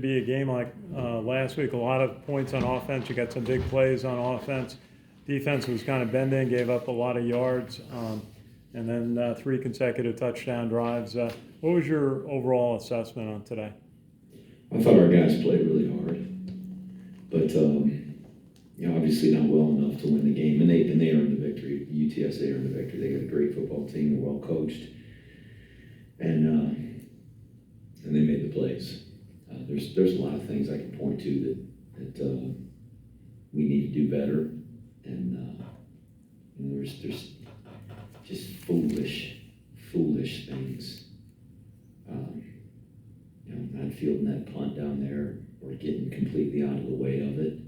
Be a game like last week, a lot of points on offense. You got some big plays on offense. Defense was kind of bending, gave up a lot of yards, and then 3 consecutive touchdown drives. What was your overall assessment on today? I thought our guys played really hard, but obviously not well enough to win the game, and they earned the victory. UTSA earned the victory. They got a great football team. They're well coached, and they made the plays. There's a lot of things I can point to that we need to do better, and there's just foolish things. Not fielding that punt down there or getting completely out of the way of it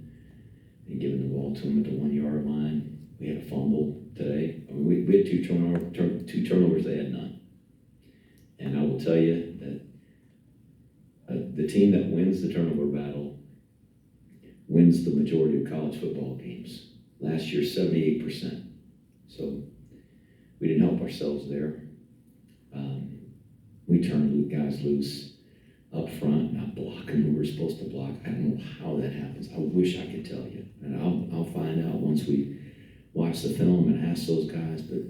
and giving the ball to them at the 1 yard line. We had a fumble today. I mean, we had two turnovers. They had none. And I will tell you that the team that wins the turnover battle wins the majority of college football games. Last year, 78%. So we didn't help ourselves there. We turned guys loose up front, not blocking who we're supposed to block. I don't know how that happens. I wish I could tell you. And I'll find out once we watch the film and ask those guys, but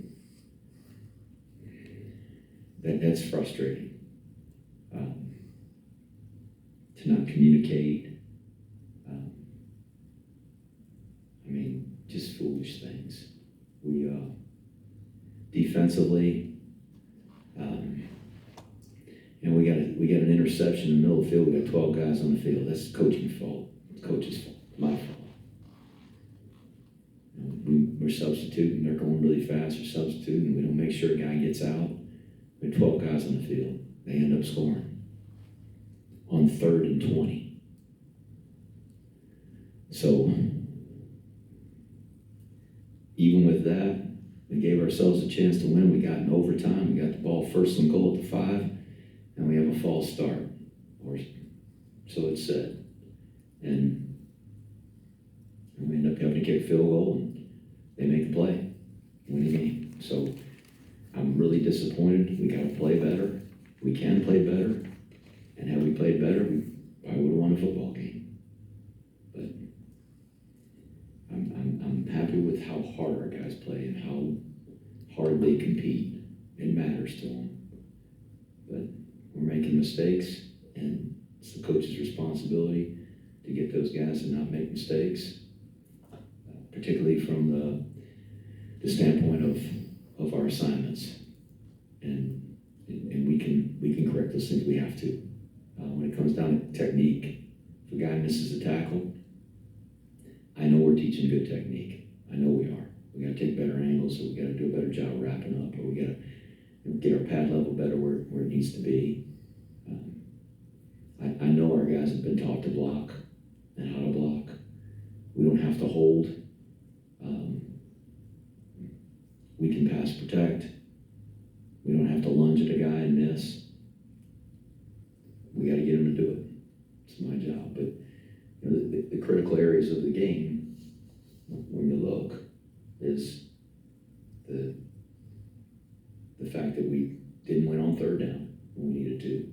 that's frustrating. To not communicate. Just foolish things. We defensively, we got an interception in the middle of the field. We got 12 guys on the field. That's the coaching's fault. It's coach's fault. My fault. We're substituting. They're going really fast. We're substituting. We don't make sure a guy gets out. We have 12 guys on the field. They end up scoring on 3rd and 20. So even with that, we gave ourselves a chance to win. We got in overtime. We got the ball 1st and goal at the 5, and we have a false start, or so it's said. And we end up having to kick a field goal, and they make the play, win the game. So I'm really disappointed. We got to play better. We can play better, and had we played better, we probably would have won a football game. But I'm happy with how hard our guys play and how hard they compete. It matters to them. But we're making mistakes, and it's the coach's responsibility to get those guys to not make mistakes, particularly from the standpoint of our assignments. And we can correct those things. We have to. When it comes down to technique, if a guy misses a tackle, I know we're teaching good technique. I know we are. We got to take better angles, so we got to do a better job of wrapping up, or we got to get our pad level better where it needs to be. I know our guys have been taught to block and how to block. We don't have to hold. We can pass protect. We don't have to lunge at a guy and miss. We got to get him to do it. It's my job. But the critical areas of the game, when you look, is the fact that we didn't win on 3rd down when we needed to.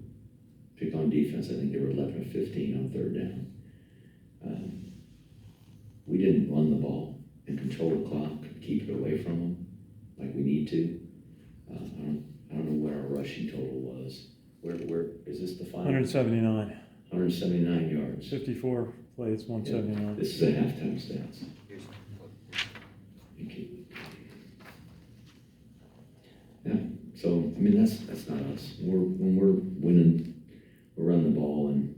Pick on defense, I think they were 11 or 15 on 3rd down. We didn't run the ball and control the clock and keep it away from them like we need to. I don't know what our rushing total was. Where is this the final? 179. 179 yards. 54 plays, 179. Yeah, this is a halftime stats. Thank you. Yeah, so that's not us. When we're winning, we're running the ball, and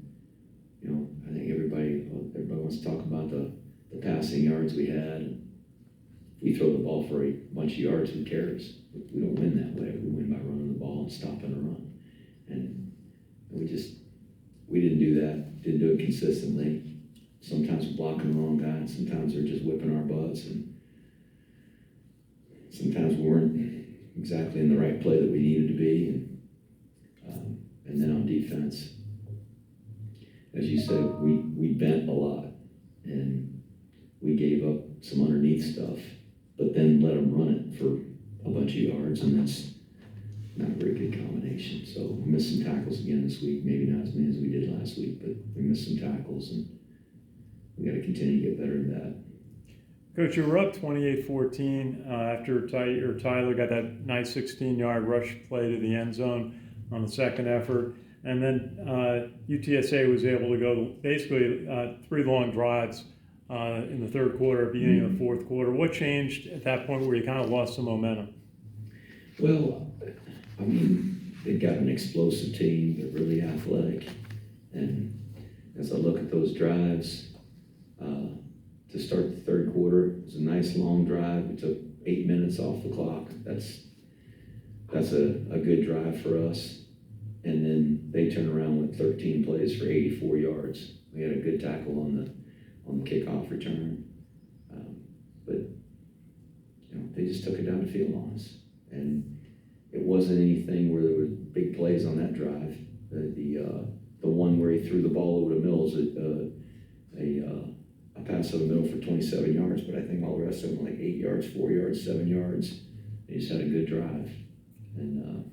I think everybody wants to talk about the passing yards we had. We throw the ball for a bunch of yards. Who cares? We don't win that way. We win by running the ball and stopping the run. And we didn't do that. Didn't do it consistently. Sometimes we're blocking the wrong guy, and sometimes they're just whipping our butts, and sometimes we weren't exactly in the right play that we needed to be. And then on defense, as you said, we bent a lot, and we gave up some underneath stuff, but then let them run it for a bunch of yards, and not a very good combination. So we missed some tackles again this week. Maybe not as many as we did last week, but we missed some tackles, and we got to continue to get better at that. Coach, you were up 28-14 after Tyler got that nice 16-yard rush play to the end zone on the second effort. And then UTSA was able to go basically 3 long drives in the third quarter, beginning of the fourth quarter. What changed at that point where you kind of lost some momentum? Well, I mean, they've got an explosive team. They're really athletic. And as I look at those drives, to start the third quarter, it was a nice long drive. We took 8 minutes off the clock. That's a good drive for us. And then they turn around with 13 plays for 84 yards. We had a good tackle on the kickoff return. But they just took it down the field on us. And it wasn't anything where there were big plays on that drive. The one where he threw the ball over to Mills, a pass over the middle for 27 yards, but I think all the rest of them were like 8 yards, 4 yards, 7 yards. They just had a good drive. And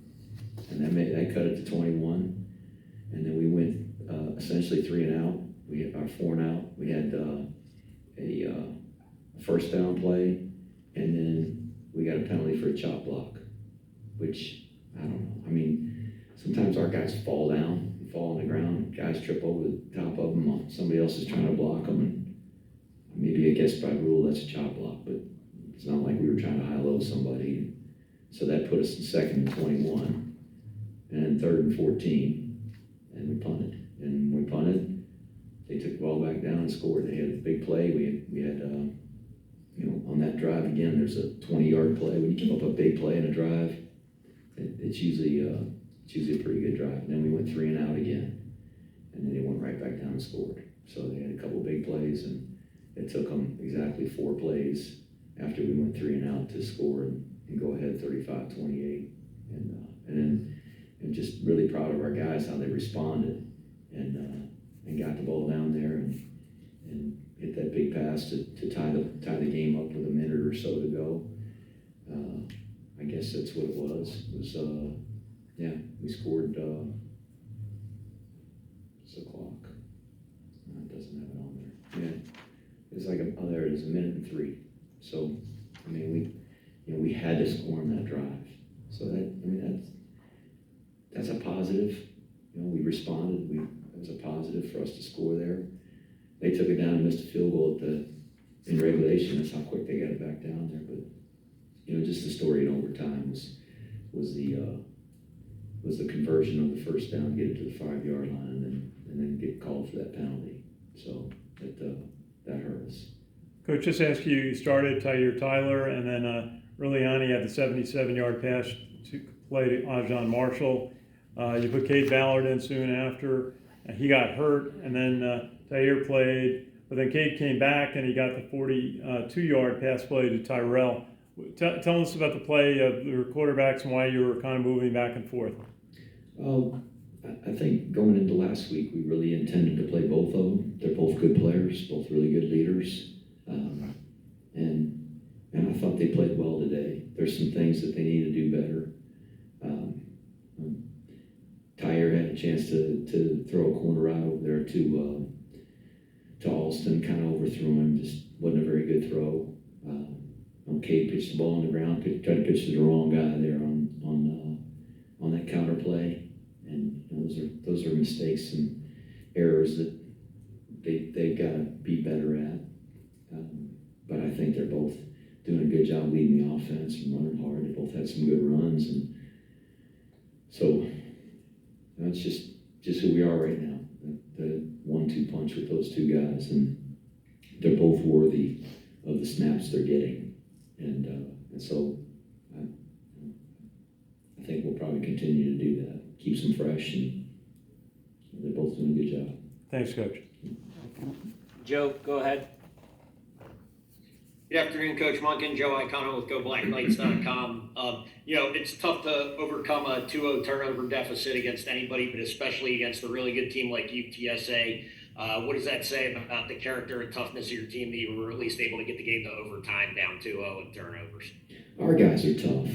that cut it to 21. And then we went essentially 3 and out. We had our 4 and out. We had a first down play, and then we got a penalty for a chop block, which, I don't know. I mean, sometimes our guys fall down, fall on the ground, guys trip over the top of them. Somebody else is trying to block them, and maybe I guess by rule that's a chop block, but it's not like we were trying to high-low somebody. So that put us in 2nd and 21, and then 3rd and 14, and we punted. And when we punted, they took the ball back down and scored. They had a big play. We had on that drive again, there's a 20-yard play. When you give up a big play in a drive, it's usually a pretty good drive. And then we went 3 and out again, and then they went right back down and scored. So they had a couple big plays, and it took them exactly 4 plays after we went 3 and out to score and go ahead 35-28. And just really proud of our guys, how they responded and got the ball down there and hit that big pass to tie the game up with a minute or so to go. I guess that's what it was. We scored. What's the clock? No, it doesn't have it on there. Yeah, it's like there it is, 1:03. So I mean, we had to score on that drive. So that's a positive. We responded. It was a positive for us to score there. They took it down and missed a field goal in regulation. That's how quick they got it back down there. But just the story in overtime was the conversion of the first down, get it to the 5-yard line, and then get called for that penalty. So that hurt us. Coach, just ask you started Tyler, and then early on he had the 77-yard pass to play to Ajon Marshall. You put Cade Ballard in soon after. He got hurt, and then Tyre played, but then Cade came back and he got the 42-yard pass play to Tyrell. Tell us about the play of your quarterbacks and why you were kind of moving back and forth. I think going into last week, we really intended to play both of them. They're both good players, both really good leaders. And I thought they played well today. There's some things that they need to do better. Tyre had a chance to throw a corner route over there to Alston, kind of overthrew him. Just wasn't a very good throw. Cade pitched the ball on the ground, tried to pitch to the wrong guy there on that counter play, and those are mistakes and errors that they've got to be better at. But I think they're both doing a good job leading the offense and running hard. They both had some good runs, and so that's just who we are right now. The 1-2 punch with those two guys, and they're both worthy of the snaps they're getting. And so I think we'll probably continue to do that. Keeps them fresh, and they're both doing a good job. Thanks, Coach. Joe, go ahead. Good afternoon, Coach Monken. Joe Iacono with GoBlackKnights.com. It's tough to overcome a 2-0 turnover deficit against anybody, but especially against a really good team like UTSA. What does that say about the character and toughness of your team that you were at least able to get the game to overtime down 2-0 and turnovers? Our guys are tough.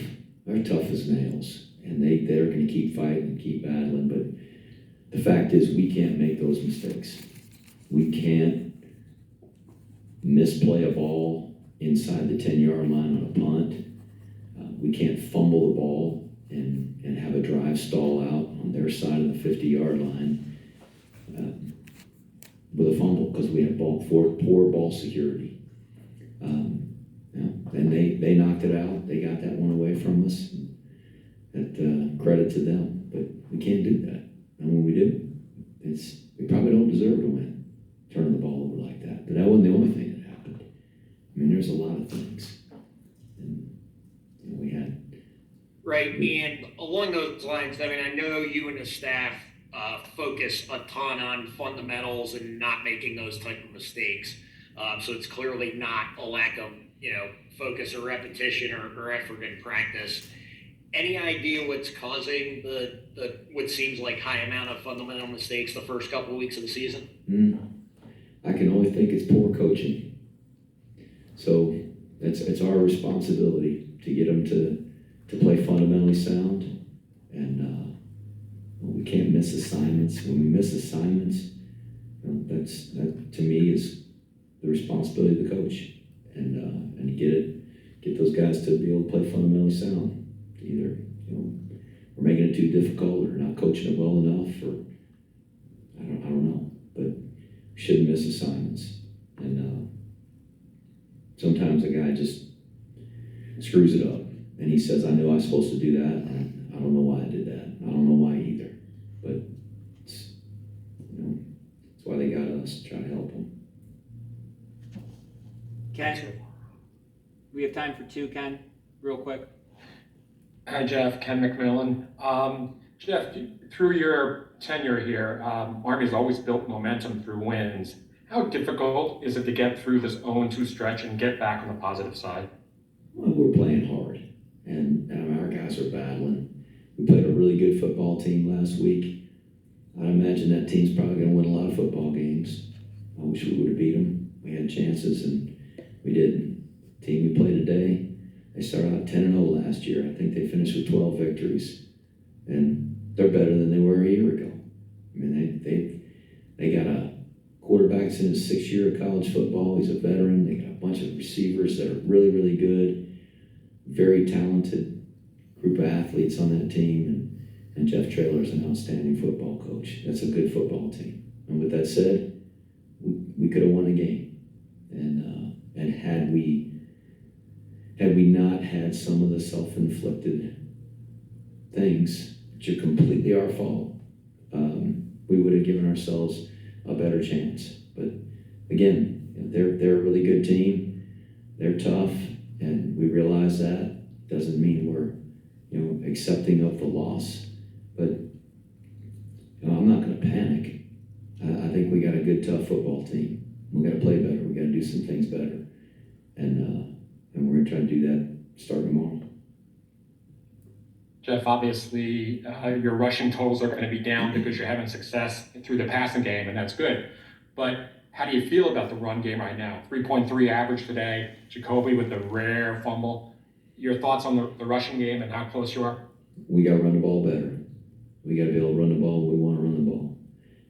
They're tough as nails. and they're going to keep fighting and keep battling. But the fact is, we can't make those mistakes. We can't misplay a ball inside the 10-yard line on a punt. We can't fumble the ball and have a drive stall out on their side of the 50-yard line with a fumble because we have poor ball security. And they knocked it out. They got that one away from us. That credit to them, but we can't do that. And when we do, we probably don't deserve to win, turning the ball over like that. But that wasn't the only thing that happened. I mean, there's a lot of things. And we had. Right, and along those lines, I mean, I know you and the staff focus a ton on fundamentals and not making those type of mistakes. So it's clearly not a lack of, focus or repetition or effort in practice. Any idea what's causing the what seems like high amount of fundamental mistakes the first couple of weeks of the season? I can only think it's poor coaching. So it's our responsibility to get them to play fundamentally sound, and we can't miss assignments. When we miss assignments, that to me is the responsibility of the coach, and get those guys to be able to play fundamentally sound. Either we're making it too difficult, or not coaching it well enough, or I don't know. But we shouldn't miss assignments, and sometimes a guy just screws it up, and he says, "I know I was supposed to do that. I don't know why I did that. I don't know why either." But it's why they got us to try to help them. Ken, we have time for two, Ken, real quick. Hi, Jeff. Ken McMillan. Jeff, through your tenure here, Army's always built momentum through wins. How difficult is it to get through this 0-2 stretch and get back on the positive side? Well, we're playing hard, and our guys are battling. We played a really good football team last week. I imagine that team's probably going to win a lot of football games. I wish we would have beat them. We had chances, and we didn't. The team we played today, they started out 10-0 last year. I think they finished with 12 victories, and they're better than they were a year ago. I mean, they got a quarterback that's in his 6th year of college football. He's a veteran. They got a bunch of receivers that are really, really good, very talented group of athletes on that team, and Jeff Traylor is an outstanding football coach. That's a good football team. And with that said, we could have won a game, and had we not had some of the self-inflicted things, which are completely our fault, we would have given ourselves a better chance. But again, they're a really good team. They're tough, and we realize that. Doesn't mean we're accepting of the loss, but I'm not going to panic. I think we got a good, tough football team. We got to play better. We got to do some things better, and we're going to try to do that starting tomorrow. Jeff, obviously, your rushing totals are going to be down because you're having success through the passing game, and that's good. But how do you feel about the run game right now? 3.3 average today, Jacoby with the rare fumble. Your thoughts on the rushing game and how close you are? We got to run the ball better. We got to be able to run the ball. We want to run the ball.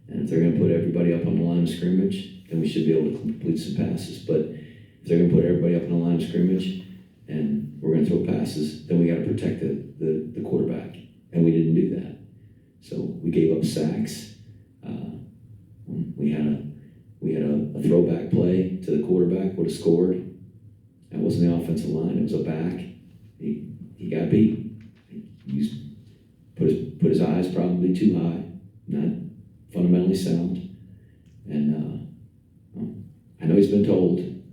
And if they're going to put everybody up on the line of scrimmage, then we should be able to complete some passes. But if they're going to put everybody up on the line of scrimmage and we're going to throw passes, then we got to protect the quarterback. And we didn't do that. So we gave up sacks. We had a throwback play to the quarterback, would have scored. That wasn't the offensive line, it was a back. He got beat. He put his eyes probably too high, not fundamentally sound. And I know he's been told, and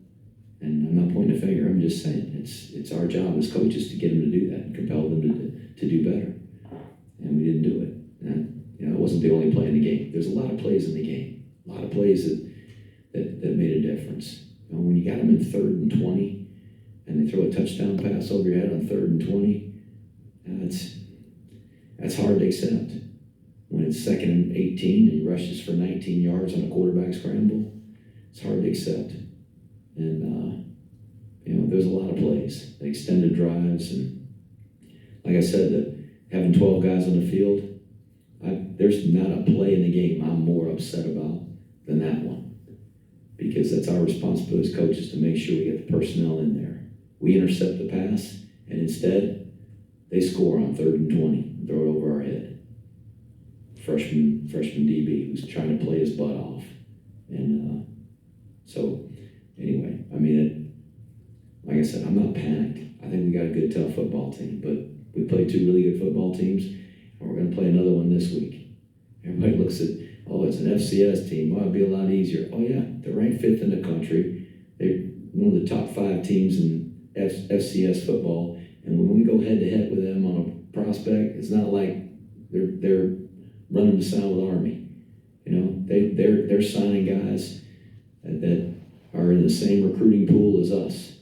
I'm not pointing a finger, I'm just saying it's our job as coaches to get him to do that and compel them to do better. And we didn't do it. And it wasn't the only play in the game. There's a lot of plays in the game, a lot of plays that made a difference. When you got them in 3rd and 20, and they throw a touchdown pass over your head on 3rd and 20, that's hard to accept. When it's 2nd and 18 and he rushes for 19 yards on a quarterback scramble, it's hard to accept. And there's a lot of plays, the extended drives, and like I said, having 12 guys on the field, there's not a play in the game I'm more upset about than that one. Because that's our responsibility as coaches to make sure we get the personnel in there. We intercept the pass, and instead, they score on 3rd and 20 and throw it over our head. Freshman DB who's trying to play his butt off. And so, anyway, I mean, like I said, I'm not panicked. I think we got a good, tough football team, but we played 2 really good football teams, and we're going to play another one this week. Everybody looks at, oh, it's an FCS team. Well, it'd be a lot easier. Oh, yeah, they're ranked 5th in the country. They're one of the top 5 teams in FCS football, and when we go head-to-head with them on a prospect, it's not like they're running the South Army. You know, they're signing guys that are in the same recruiting pool as us,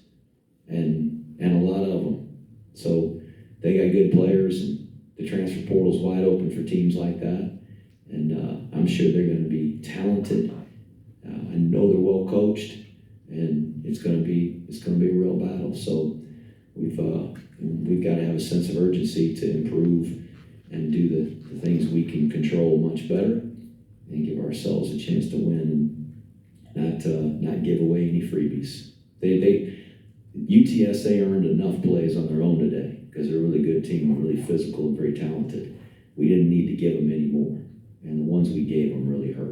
and a lot of them. So they got good players, and the transfer portal's wide open for teams like that. And I'm sure they're going to be talented. I know they're well coached, and it's going to be a real battle. So we've got to have a sense of urgency to improve and do the things we can control much better, and give ourselves a chance to win, and not give away any freebies. UTSA earned enough plays on their own today because they're a really good team and really physical and very talented. We didn't need to give them any more, and the ones we gave them really hurt.